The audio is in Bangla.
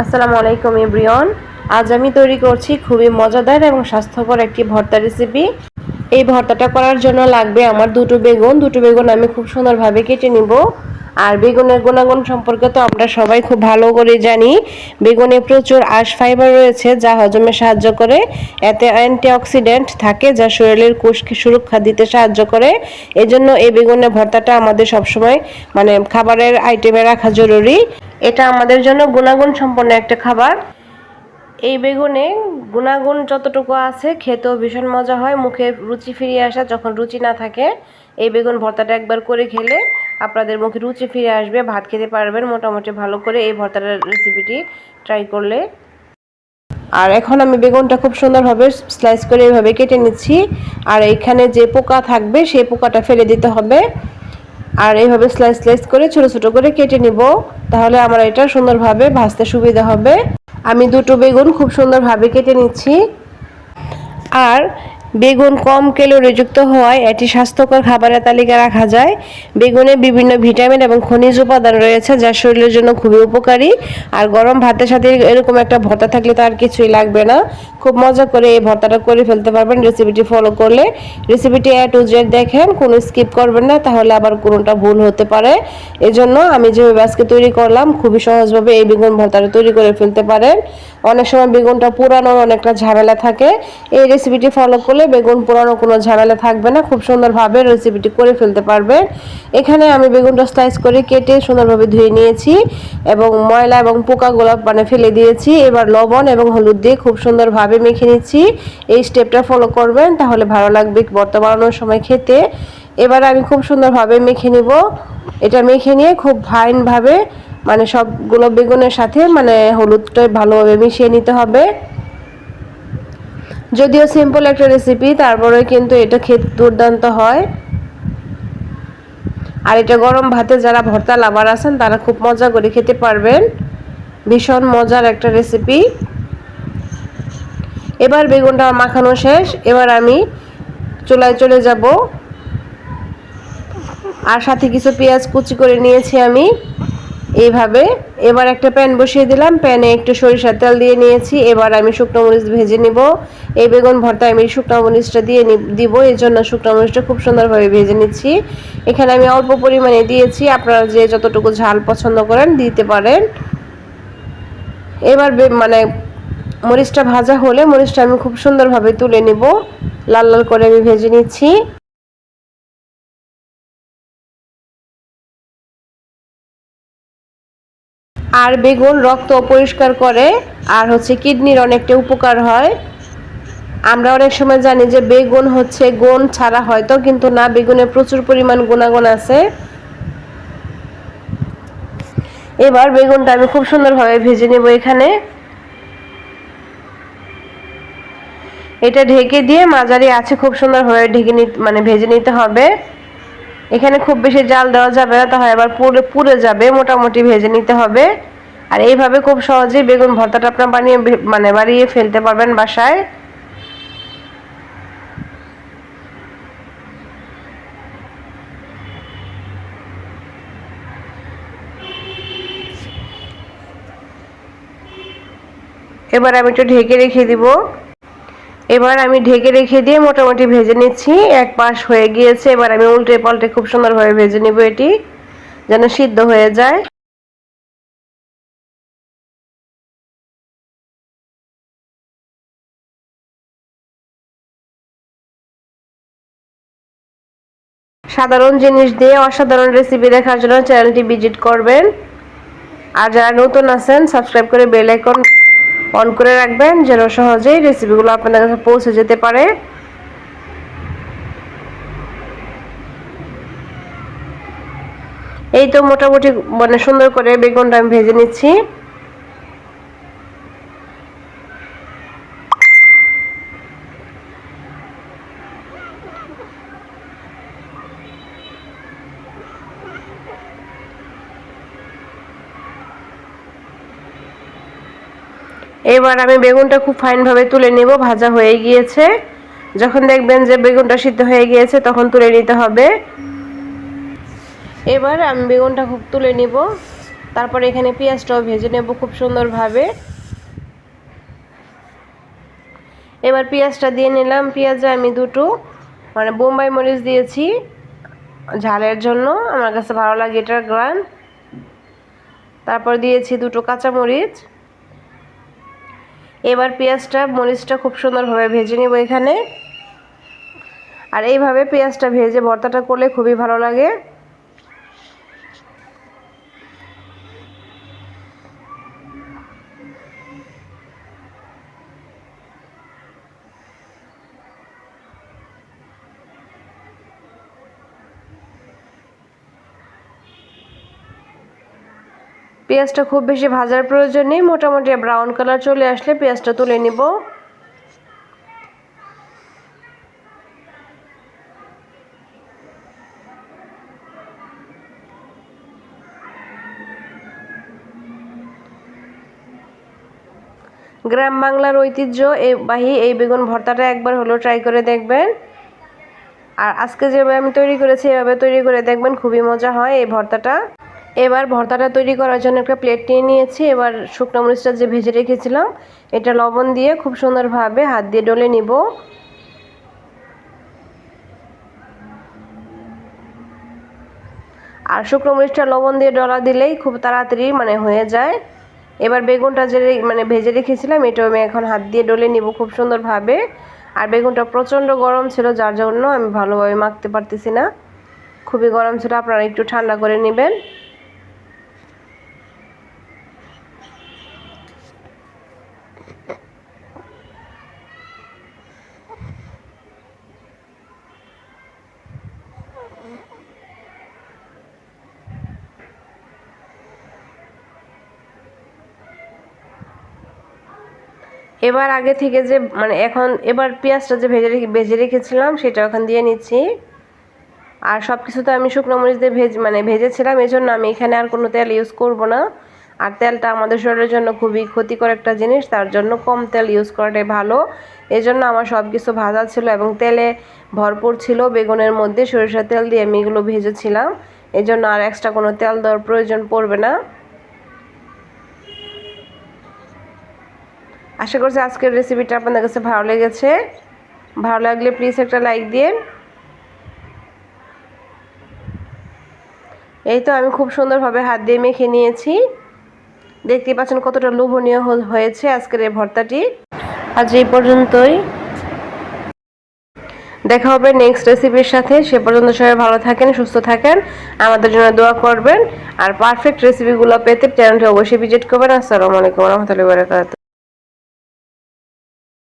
আসসালামু আলাইকুম এভরিওয়ান। আজ আমি তৈরি করছি খুবই মজাদার এবং স্বাস্থ্যকর একটি ভর্তা রেসিপি। এই ভর্তাটা করার জন্য লাগবে আমার দুটো বেগুন আমি খুব সুন্দরভাবে কেটে নিব। আর বেগুনের গুণাগুণ সম্পর্কে তো আমরা সবাই খুব ভালো করে জানি। বেগুনে প্রচুর আঁশ ফাইবার রয়েছে যা হজমে সাহায্য করে। এতে অ্যান্টিঅক্সিডেন্ট থাকে যা শরীরের কোষকে সুরক্ষা দিতে সাহায্য করে। এজন্য এই বেগুনের ভর্তাটা আমাদের সবসময় খাবারের আইটেমে রাখা জরুরি। এটা আমাদের জন্য গুণাগুণ সম্পন্ন একটা খাবার। এই বেগুনে গুণাগুণ যতটুকু আছে খেতেও ভীষণ মজা হয়, মুখে রুচি ফিরিয়ে আসা যখন রুচি না থাকে। এই বেগুন ভর্তাটা একবার করে খেলে আপনাদের মুখে রুচি ফিরে আসবে, ভাত খেতে পারবেন মোটামুটি ভালো করে এই ভর্তাটার রেসিপিটি ট্রাই করলে। আর এখন আমি বেগুনটা খুব সুন্দরভাবে স্লাইস করে এইভাবে কেটে নিচ্ছি। আর এইখানে যে পোকা থাকবে সেই পোকাটা ফেলে দিতে হবে। আর এইভাবে স্লাইস করে ছোট ছোট করে কেটে নিব, তাহলে আমার এটা সুন্দরভাবে ভাজতে সুবিধা হবে। আমি দুটো বেগুন খুব সুন্দরভাবে কেটে নিচ্ছি। আর বেগুন কম ক্যালোরিযুক্ত হওয়ায় এটি স্বাস্থ্যকর খাবারের তালিকায় রাখা যায়। বেগুনে বিভিন্ন ভিটামিন এবং খনিজ উপাদান রয়েছে যা শরীরের জন্য খুবই উপকারী। আর গরম ভাতের সাথে এরকম একটা ভর্তা থাকলে তো আর কিছুই লাগবে না। খুব মজা করে এই ভর্তাটা করে ফেলতে পারবেন রেসিপিটি ফলো করলে। রেসিপিটি A to Z দেখেন, কোনো স্কিপ করবেন না, তাহলে আবার কোনোটা ভুল হতে পারে। এজন্য আমি যেভাবে আজকে তৈরি করলাম খুবই সহজভাবে এই বেগুন ভর্তাটা তৈরি করে ফেলতে পারেন। অনেক সময় বেগুনটা পুরানোর অনেকটা ঝামেলা থাকে। এই রেসিপিটি ফলো করলে বেগুন পুরানো কোনো ঝামেলা থাকবে না, খুব সুন্দরভাবে রেসিপিটি করে ফেলতে পারবেন। এখানে আমি বেগুনটা স্লাইস করে কেটে সুন্দরভাবে ধুয়ে নিয়েছি এবং ময়লা এবং পোকাগুলো ফেলে দিয়েছি। এবার লবণ এবং হলুদ দিয়ে খুব সুন্দরভাবে মেখে নিচ্ছি। এই স্টেপটা ফলো করবেন, তাহলে ভালো লাগবে ভর্তা বানানোর সময় খেতে। এবার আমি খুব সুন্দরভাবে মেখে নিব। এটা মেখে নিয়ে খুব ফাইনভাবে সবগুলো বেগুনের সাথে হলুদটা ভালোভাবে মিশিয়ে নিতে হবে। যদিও সিম্পল একটা রেসিপি, তারপরে কিন্তু এটা খেতে দুর্দান্ত হয়। আর এটা গরম ভাতে যারা ভর্তা লাভার আছেন তারা খুব মজা করে খেতে পারবেন। ভীষণ মজার একটা রেসিপি। এবার বেগুনটা মাখানো শেষ, এবার আমি চুলায় চলে যাব। আর সাথে কিছু পেঁয়াজ কুচি করে নিয়েছি আমি এইভাবে। এবার একটা প্যান বসিয়ে দিলাম, প্যানে একটু সরিষার তেল দিয়ে নিয়েছি। এবার আমি শুকনো মরিচ ভেজে নিব। এই বেগুন ভর্তায় আমি শুকনো মরিচটা দিয়ে দিব, এই জন্য শুকনো মরিচটা খুব সুন্দরভাবে ভেজে নিচ্ছি। এখানে আমি অল্প পরিমাণে দিয়েছি, আপনারা যে যতটুকু ঝাল পছন্দ করেন দিতে পারেন। এবার মরিচটা ভাজা হলে মরিচটা আমি খুব সুন্দরভাবে তুলে নিব, লাল লাল করে আমি ভেজে নিচ্ছি। আর বেগুন রক্ত পরিষ্কার করে, আর কিডনির অনেকটা উপকার হয়। আমরা অনেক সময় জানি যে বেগুন গুণ ছাড়া হয়তো, কিন্তু না, বেগুনে প্রচুর পরিমাণ গুণাগুণ আছে। এবার বেগুনটা আমি খুব সুন্দরভাবে ভেজে নেব। এখানে এটা ঢেকে দিয়ে মাঝারি আছে খুব সুন্দরভাবে ঢেকে ভেজে নিতে হবে। এখানে খুব বেশি জাল দেওয়া যাবে না, তাহলে আবার পুড়ে যাবে, মোটামুটি ভেজে নিতে হবে। আর এইভাবে খুব সহজেই বেগুন ভর্তাটা আপনারা বানিয়ে ফেলতে পারবেন বাসায়। এবার আমি একটু ঢেকে রেখে দিব। এবার আমি ঢেকে রেখে দিয়ে মোটামুটি ভেজে নিচ্ছি। এক পাশ হয়ে গিয়েছে, এবার আমি উল্টে পাল্টে খুব সুন্দরভাবে ভেজে নিব, এটি যেন সিদ্ধ হয়ে যায়। সাধারণ জিনিস দিয়ে অসাধারণ রেসিপি দেখার জন্য চ্যানেলটি ভিজিট করবেন। আর যারা নতুন আছেন সাবস্ক্রাইব করে বেল আইকন অন করে রাখবেন, যেন সহজেই রেসিপিগুলো আপনাদের কাছে পৌঁছে যেতে পারে। এই তো মোটামুটি সুন্দর করে বেগুনটা আমি ভেজে নিচ্ছি। এবার আমি বেগুনটা খুব ফাইনভাবে তুলে নেব, ভাজা হয়ে গিয়েছে। যখন দেখবেন যে বেগুনটা সিদ্ধ হয়ে গিয়েছে তখন তুলে নিতে হবে। এবার আমি বেগুনটা খুব তুলে নিব। তারপরে এখানে পেঁয়াজটাও ভেজে নেব খুব সুন্দরভাবে। এবার পেঁয়াজটা দিয়ে নিলাম। পেঁয়াজে আমি দুটো বোম্বাই মরিচ দিয়েছি ঝালের জন্য, আমার কাছে ভালো লাগে এটার গ্রান। তারপর দিয়েছি দুটো কাঁচা মরিচ। এবার পেঁয়াজটা মরিচটা খুব সুন্দরভাবে ভেজে নেব এখানে। আর এইভাবে পেঁয়াজটা ভেজে ভর্তাটা করলে খুবই ভালো লাগে। পেঁয়াজটা খুব বেশি ভাজার প্রয়োজন নেই, মোটামুটি ব্রাউন কালার চলে আসলে পেঁয়াজটা তুলে নিব। গ্রাম বাংলার ঐতিহ্যবাহী এই বেগুন ভর্তাটা একবার হলো ট্রাই করে দেখবেন। আর আজকে যেভাবে আমি তৈরি করেছি এভাবে তৈরি করে দেখবেন, খুবই মজা হয় এই ভর্তাটা। এবার ভর্তাটা তৈরি করার জন্য একটা প্লেট নিয়ে নিয়েছি। এবার শুকনো মরিচটা যে ভেজে রেখেছিলাম এটা লবণ দিয়ে খুব সুন্দরভাবে হাত দিয়ে ডলে নিব। আর শুকনো মরিচটা লবণ দিয়ে ডলা দিলেই খুব তাড়াতাড়ি হয়ে যায়। এবার বেগুনটা যে ভেজে রেখেছিলাম এটাও আমি এখন হাত দিয়ে ডলে নিব খুব সুন্দরভাবে। আর বেগুনটা প্রচণ্ড গরম ছিল, যার জন্য আমি ভালোভাবে মাখতে পারতেছি না, খুবই গরম ছিল, আপনারা একটু ঠান্ডা করে নেবেন। এবার আগে থেকে যে এবার পেঁয়াজটা যে ভেজে রেখেছিলাম সেটা ওখান দিয়ে নিচ্ছি। আর সব কিছু তো আমি শুকনো মরিচ দিয়ে ভেজেছিলাম, এই জন্য আমি এখানে আর কোনো তেল ইউজ করব না। আর তেলটা আমাদের শরীরের জন্য খুবই ক্ষতিকর একটা জিনিস, তার জন্য কম তেল ইউজ করাটাই ভালো। এই জন্য আমার সব কিছু ভাজা ছিল এবং তেলে ভরপুর ছিল বেগুনের মধ্যে, সরিষার তেল দিয়ে আমি এগুলো ভেজেছিলাম। এই জন্য আর এক্সট্রা কোনো তেল দেওয়ার প্রয়োজন পড়বে না। আশা করছি আজকের রেসিপিটা আপনাদের কাছে ভালো লেগেছে। ভালো লাগলে প্লিজ একটা লাইক দিন। এই তো আমি খুব সুন্দরভাবে হাত দিয়ে মেখে নিয়েছি, দেখতে পাচ্ছেন কতটা লোভনীয় হয়েছে আজকের এই ভর্তাটি। আজ এই পর্যন্তই, দেখা হবে নেক্সট রেসিপির সাথে। সে পর্যন্ত সবাই ভালো থাকেন, সুস্থ থাকেন, আমাদের জন্য দোয়া করবেন। আর পারফেক্ট রেসিপিগুলো পেতে চ্যানেলটি অবশ্যই ভিজিট করবেন। আসসালামু আলাইকুম ওয়া রাহমাতুল্লাহি ওয়া বারাকাতুহু।